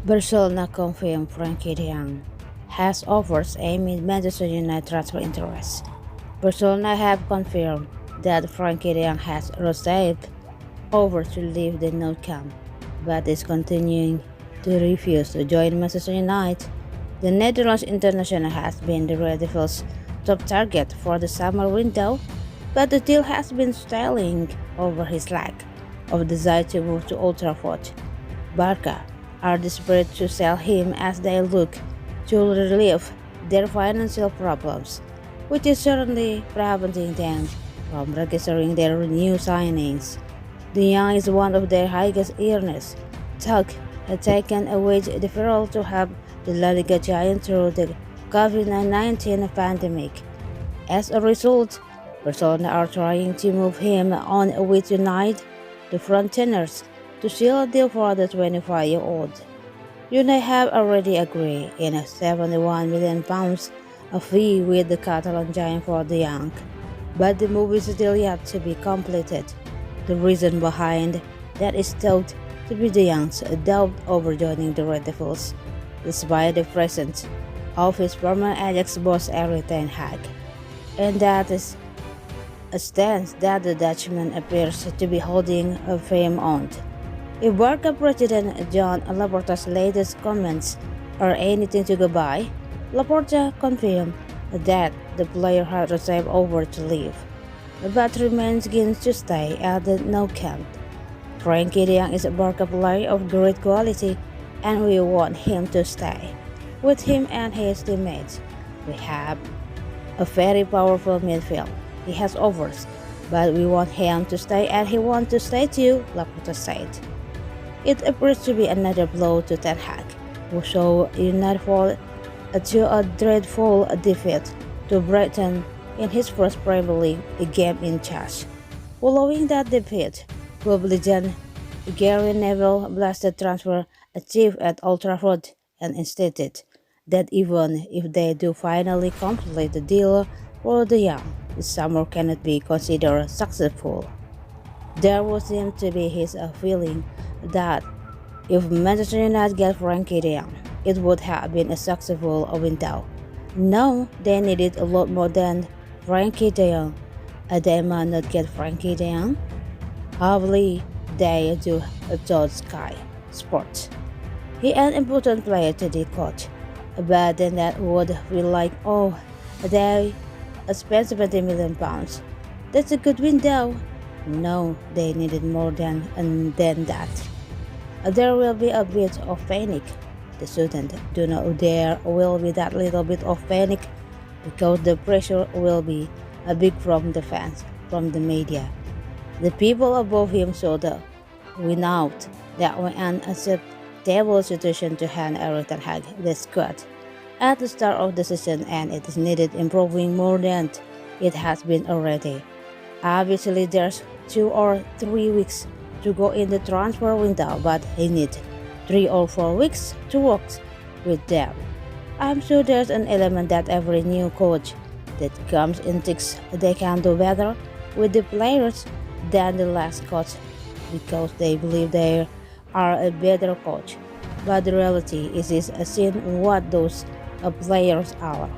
Barcelona confirmed Frenkie de Jong has offers amid Manchester United transfer interest. Barcelona have confirmed that Frenkie de Jong has received offers to leave the Nou Camp, but is continuing to refuse to join Manchester United. The Netherlands international has been the Red Devils' top target for the summer window, but the deal has been stalling over his lack of desire to move to Old Trafford. Barca are desperate to sell him as they look to relieve their financial problems, which is certainly preventing them from registering their new signings. De Jong is one of their highest earners. Tuck had taken a wage deferral to help the La Liga giant through the COVID-19 pandemic. As a result, Barcelona are trying to move him on with United, the frontrunners, to seal a deal for the 25-year-old. United have already agreed in a £71 million a fee with the Catalan giant for De Jong, but the move is still yet to be completed. The reason behind that is thought to be De Jong's doubt over joining the Red Devils, despite the presence of his former Ajax boss Erik ten Hag, and that is a stance that the Dutchman appears to be holding firm on. If Barca President John Laporta's latest comments are anything to go by, Laporta confirmed that the player had received over to leave, but remains keen to stay at the Nou Camp. Frenkie de Jong is a Barca player of great quality, and we want him to stay. With him and his teammates, we have a very powerful midfield. He has offers, but we want him to stay and he wants to stay too, Laporta said. It appears to be another blow to Ten Hag, who saw United fall to a dreadful defeat to Brighton in his first Premier League game in charge. Following that defeat, club legend Gary Neville blasted transfer achieved at Old Trafford and stated that even if they do finally complete the deal for De Jong, the summer cannot be considered successful. There would seem to be his feeling that if Manchester United get Frenkie de Jong, it would have been a successful window. No, they needed a lot more than Frenkie de Jong. They might not get Frenkie de Jong. Hopefully, they do, told Sky Sports. He an important player to the coach, but then that would feel like, oh, they spent £70 million. That's a good window. No, they needed more than that. There will be a bit of panic. The students do know there will be that little bit of panic because the pressure will be big from the fans, from the media. The people above him saw the win out that was an unacceptable situation to hand Erik ten Hag the squad at the start of the season, and it is needed improving more than it has been already. Obviously, there's 2 or 3 weeks to go in the transfer window, but he needs 3 or 4 weeks to work with them. I'm sure there's an element that every new coach that comes in thinks they can do better with the players than the last coach because they believe they are a better coach. But the reality is seeing what those players are.